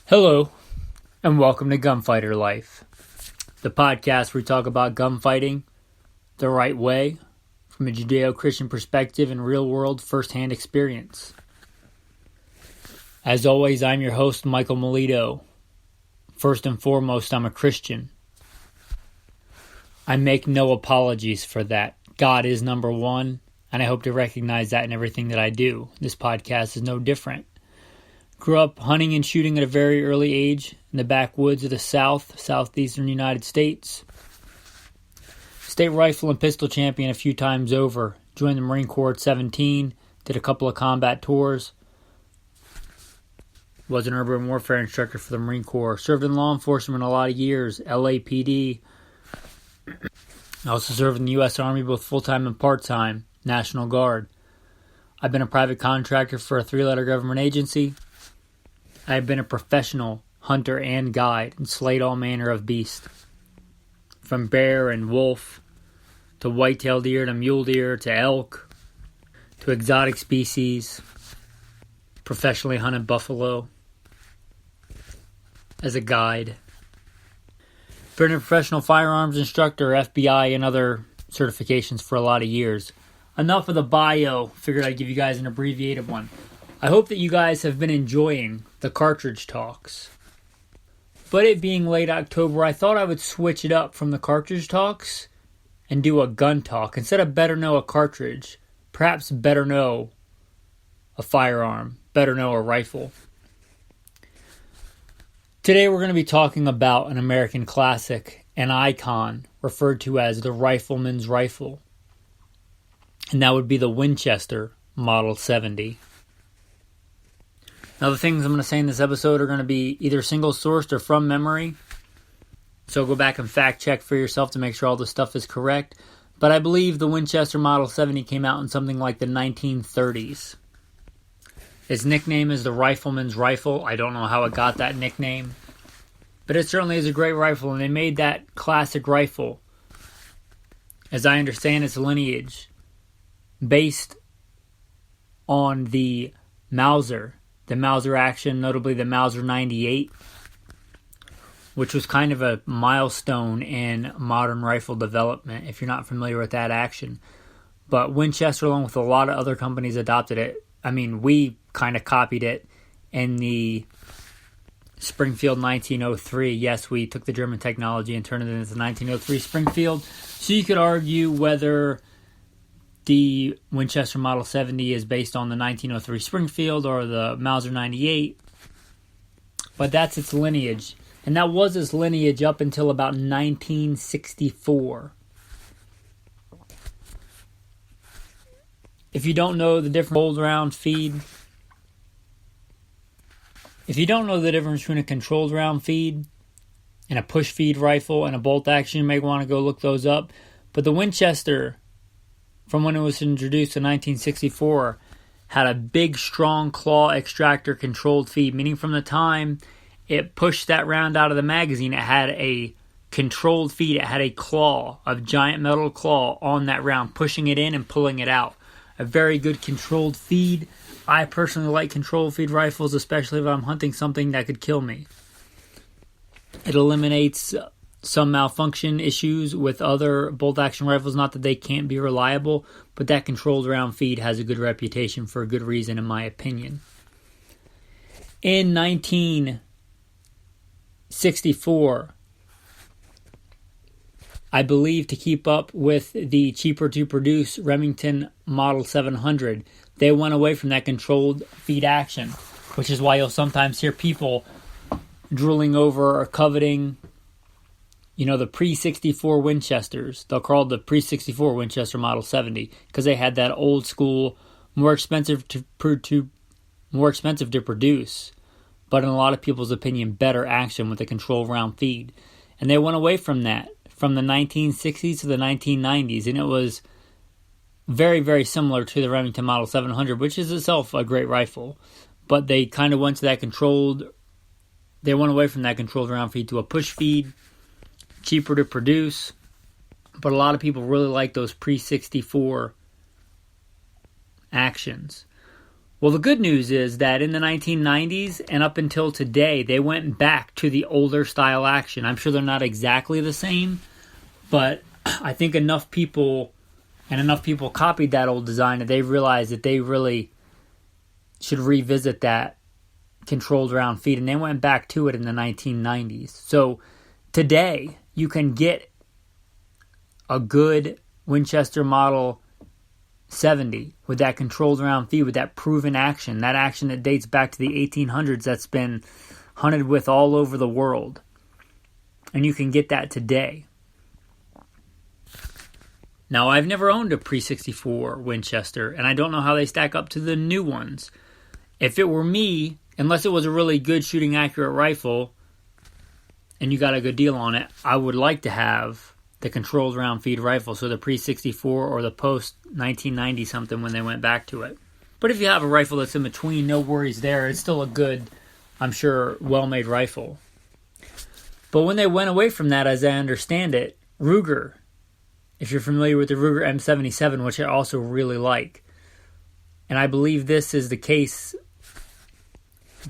Hello, and welcome to Gunfighter Life, the podcast where we talk about gunfighting the right way from a Judeo-Christian perspective and real-world first-hand experience. As always, I'm your host, Michael Melito. First and foremost, I'm a Christian. I make no apologies for that. God is number one, and I hope to recognize that in everything that I do. This podcast is no different. Grew up hunting and shooting at a very early age in the backwoods of the southeastern United States. State rifle and pistol champion a few times over. Joined the Marine Corps at 17. Did a couple of combat tours. Was an urban warfare instructor for the Marine Corps. Served in law enforcement a lot of years. LAPD. I also served in the U.S. Army both full-time and part-time. National Guard. I've been a private contractor for a 3-letter government agency. I have been a professional hunter and guide and slayed all manner of beasts. From bear and wolf, to white-tailed deer, to mule deer, to elk, to exotic species. Professionally hunted buffalo as a guide. Been a professional firearms instructor, FBI, and other certifications for a lot of years. Enough of the bio. Figured I'd give you guys an abbreviated one. I hope that you guys have been enjoying the cartridge talks. But it being late October, I thought I would switch it up from the cartridge talks and do a gun talk. Instead of better know a cartridge, perhaps better know a firearm, better know a rifle. Today we're going to be talking about an American classic, an icon, referred to as the rifleman's rifle. And that would be the Winchester Model 70. Now, the things I'm going to say in this episode are going to be either single-sourced or from memory. So go back and fact-check for yourself to make sure all the stuff is correct. But I believe the Winchester Model 70 came out in something like the 1930s. Its nickname is the Rifleman's Rifle. I don't know how it got that nickname. But it certainly is a great rifle, and they made that classic rifle, as I understand its lineage, based on the Mauser action, notably the Mauser 98, which was kind of a milestone in modern rifle development, if you're not familiar with that action. But Winchester, along with a lot of other companies, adopted it. I mean, we kind of copied it in the Springfield 1903. Yes, we took the German technology and turned it into 1903 Springfield. So you could argue whether the Winchester Model 70 is based on the 1903 Springfield or the Mauser 98. But that's its lineage. And that was its lineage up until about 1964. If you don't know the difference between a controlled round feed and a push feed rifle and a bolt action, you may want to go look those up. But the Winchester, from when it was introduced in 1964, had a big, strong claw extractor controlled feed, meaning from the time it pushed that round out of the magazine, it had a controlled feed. It had a claw, a giant metal claw on that round, pushing it in and pulling it out. A very good controlled feed. I personally like controlled feed rifles, especially if I'm hunting something that could kill me. It eliminates some malfunction issues with other bolt-action rifles. Not that they can't be reliable, but that controlled round feed has a good reputation for a good reason, in my opinion. In 1964, I believe to keep up with the cheaper-to-produce Remington Model 700, they went away from that controlled feed action, which is why you'll sometimes hear people drooling over or coveting, the pre-64 Winchesters. They'll call it the pre-64 Winchester Model 70 because they had that old school, more expensive to produce, but in a lot of people's opinion, better action with the control round feed. And they went away from that from the 1960s to the 1990s, and it was very, very similar to the Remington Model 700, which is itself a great rifle. But they kind of went away from that controlled round feed to a push feed, cheaper to produce. But a lot of people really like those pre-64 actions. Well, the good news is that in the 1990s and up until today, they went back to the older style action. I'm sure they're not exactly the same, but I think enough people copied that old design that they realized that they really should revisit that controlled round feed, and they went back to it in the 1990s. So today, you can get a good Winchester Model 70 with that controlled round feed, with that proven action, that action that dates back to the 1800s that's been hunted with all over the world. And you can get that today. Now, I've never owned a pre-64 Winchester, and I don't know how they stack up to the new ones. If it were me, unless it was a really good shooting accurate rifle and you got a good deal on it, I would like to have the controlled round feed rifle, so the pre-64 or the post-1990 something when they went back to it. But if you have a rifle that's in between, no worries there. It's still a good, I'm sure, well-made rifle. But when they went away from that, as I understand it, Ruger, if you're familiar with the Ruger M77, which I also really like, and I believe this is the case,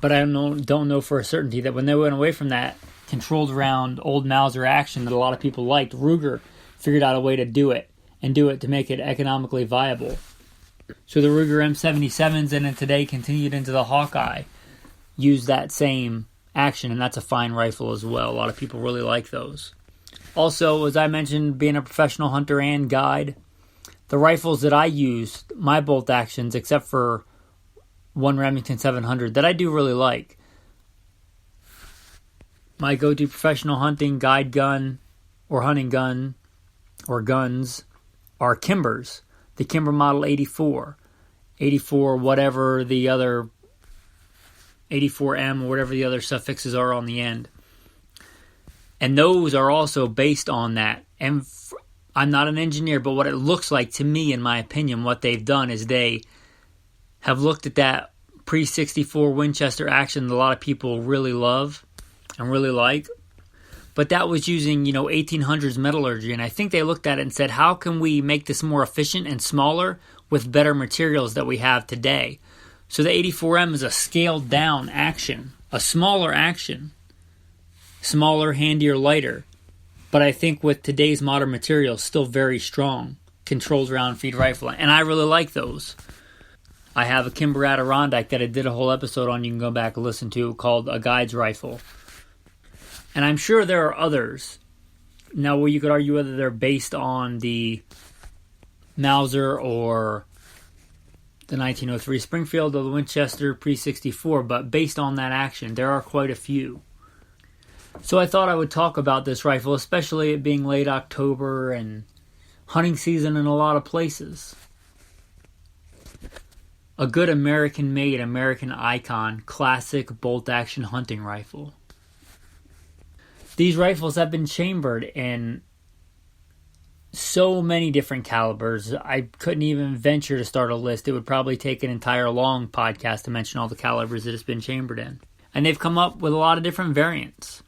but I don't know for a certainty, that when they went away from that controlled round old Mauser action that a lot of people liked, Ruger figured out a way to do it, and do it to make it economically viable. So the Ruger M77s, and then today continued into the Hawkeye, use that same action, and that's a fine rifle as well. A lot of people really like those. Also, as I mentioned, being a professional hunter and guide, the rifles that I use, my bolt actions, except for one Remington 700 that I do really like, my go-to professional hunting guide gun or hunting gun or guns are Kimbers. The Kimber Model 84, whatever the other, 84M or whatever the other suffixes are on the end. And those are also based on that. And I'm not an engineer, but what it looks like to me, in my opinion, what they've done is they have looked at that pre-64 Winchester action that a lot of people really love and really like. But that was using, 1800s metallurgy. And I think they looked at it and said, how can we make this more efficient and smaller with better materials that we have today? So the 84M is a scaled down action, a smaller action. Smaller, handier, lighter. But I think with today's modern materials, still very strong. Controlled round feed rifle. And I really like those. I have a Kimber Adirondack that I did a whole episode on, you can go back and listen to, called A Guide's Rifle. And I'm sure there are others. Now, well, you could argue whether they're based on the Mauser or the 1903 Springfield or the Winchester pre-64, but based on that action, there are quite a few. So I thought I would talk about this rifle, especially it being late October and hunting season in a lot of places. A good American-made, American icon, classic bolt-action hunting rifle. These rifles have been chambered in so many different calibers. I couldn't even venture to start a list. It would probably take an entire long podcast to mention all the calibers that it's been chambered in. And they've come up with a lot of different variants.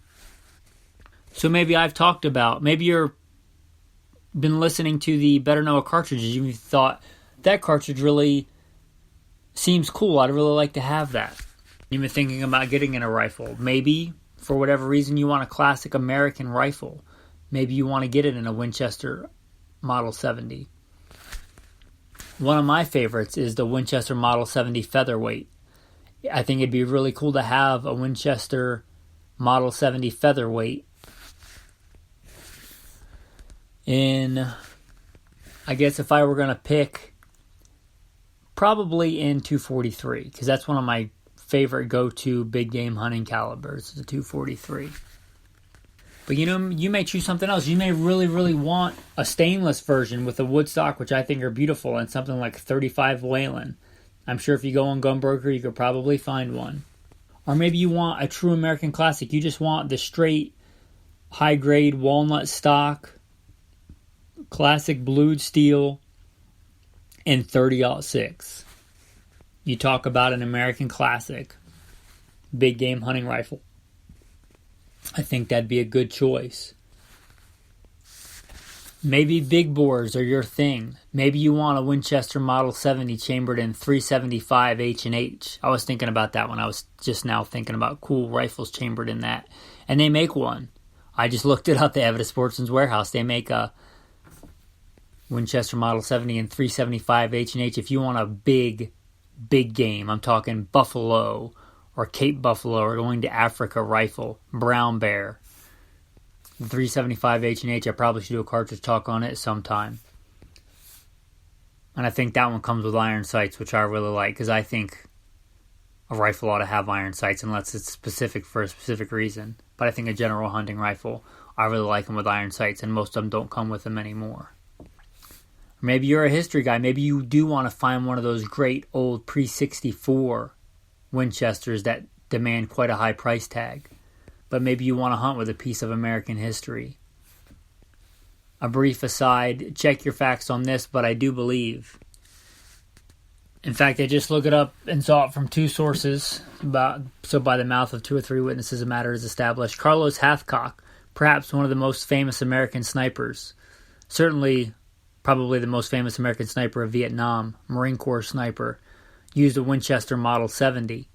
So maybe maybe you've been listening to the Better Know cartridges. You thought, that cartridge really seems cool. I'd really like to have that. You've been thinking about getting in a rifle. Maybe, for whatever reason, you want a classic American rifle. Maybe you want to get it in a Winchester Model 70. One of my favorites is the Winchester Model 70 Featherweight. I think it'd be really cool to have a Winchester Model 70 Featherweight in, I guess if I were going to pick, probably in 243, because that's one of my favorite go-to big game hunting calibers, is a 243. But you may choose something else. You may really, really want a stainless version with a wood stock, which I think are beautiful, and something like 35 Whelen. I'm sure if you go on Gunbroker, you could probably find one. Or maybe you want a true American classic. You just want the straight, high-grade walnut stock, classic blued steel, and 30-06. You talk about an American classic big game hunting rifle. I think that'd be a good choice. Maybe big bores are your thing. Maybe you want a Winchester Model 70 chambered in 375 H&H. I was thinking about that when I was just now thinking about cool rifles chambered in that. And they make one. I just looked it up. They have it at Sportsman's Warehouse. They make a Winchester Model 70 in 375 H&H. If you want a big game, I'm talking buffalo or Cape Buffalo or going to Africa rifle, brown bear. 375 H&H, I probably should do a cartridge talk on it sometime. And I think that one comes with iron sights, which I really like, because I think a rifle ought to have iron sights unless it's specific for a specific reason. But I think a general hunting rifle, I really like them with iron sights, and most of them don't come with them anymore. Maybe you're a history guy. Maybe you do want to find one of those great old pre-64 Winchesters that demand quite a high price tag. But maybe you want to hunt with a piece of American history. A brief aside, check your facts on this, but I do believe. In fact, I just looked it up and saw it from two sources. So by the mouth of 2 or 3 witnesses, a matter is established. Carlos Hathcock, perhaps one of the most famous American snipers. Certainly, probably the most famous American sniper of Vietnam, Marine Corps sniper, used a Winchester Model 70.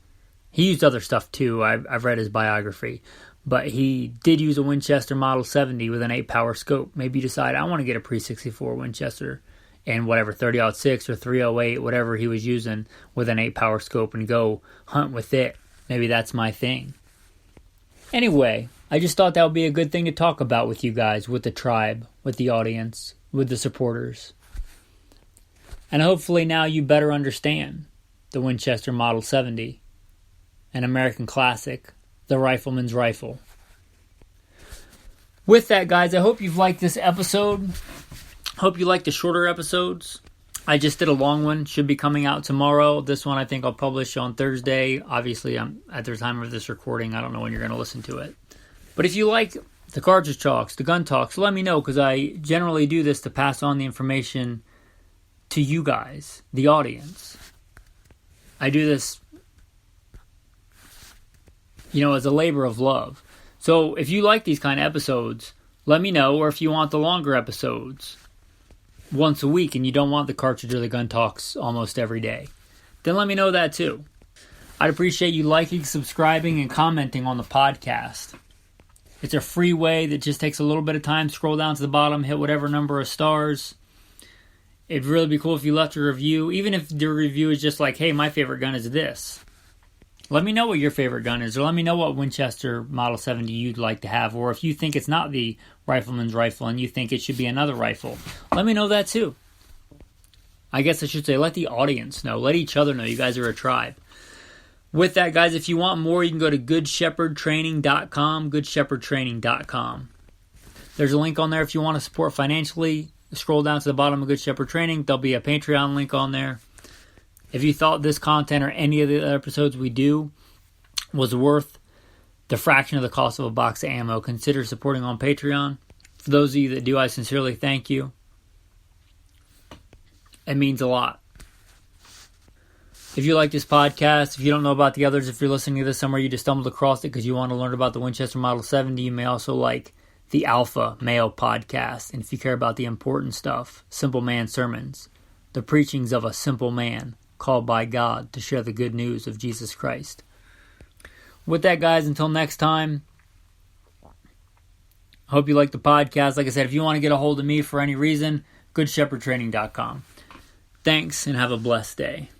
He used other stuff too. I've read his biography. But he did use a Winchester Model 70 with an 8-power scope. Maybe you decide, I want to get a pre-64 Winchester and whatever, 30-06 or 308, whatever he was using with an 8-power scope and go hunt with it. Maybe that's my thing. Anyway, I just thought that would be a good thing to talk about with you guys, with the tribe, with the audience, with the supporters. And hopefully now you better understand the Winchester Model 70. An American classic, the rifleman's rifle. With that, guys, I hope you've liked this episode. Hope you like the shorter episodes. I just did a long one. Should be coming out tomorrow. This one I think I'll publish on Thursday. Obviously, I'm at the time of this recording. I don't know when you're going to listen to it. But if you like the cartridge talks, the gun talks, let me know, because I generally do this to pass on the information to you guys, the audience. I do this as a labor of love. So if you like these kind of episodes, let me know. Or if you want the longer episodes once a week and you don't want the cartridge or the gun talks almost every day, then let me know that too. I'd appreciate you liking, subscribing, and commenting on the podcast. It's a free way that just takes a little bit of time. Scroll down to the bottom, hit whatever number of stars. It'd really be cool if you left a review. Even if the review is just like, hey, my favorite gun is this. Let me know what your favorite gun is, or let me know what Winchester Model 70 you'd like to have, or if you think it's not the rifleman's rifle and you think it should be another rifle, let me know that too. I guess I should say let the audience know, let each other know. You guys are a tribe. With that, guys, if you want more, you can go to goodshepherdtraining.com, goodshepherdtraining.com. There's a link on there if you want to support financially. Scroll down to the bottom of Good Shepherd Training. There'll be a Patreon link on there. If you thought this content or any of the other episodes we do was worth the fraction of the cost of a box of ammo, consider supporting on Patreon. For those of you that do, I sincerely thank you. It means a lot. If you like this podcast, if you don't know about the others, if you're listening to this somewhere, you just stumbled across it because you want to learn about the Winchester Model 70, you may also like the Alpha Male podcast. And if you care about the important stuff, Simple Man Sermons, the preachings of a simple man called by God to share the good news of Jesus Christ. With that, guys, until next time, I hope you like the podcast. Like I said, if you want to get a hold of me for any reason, goodshepherdtraining.com. Thanks, and have a blessed day.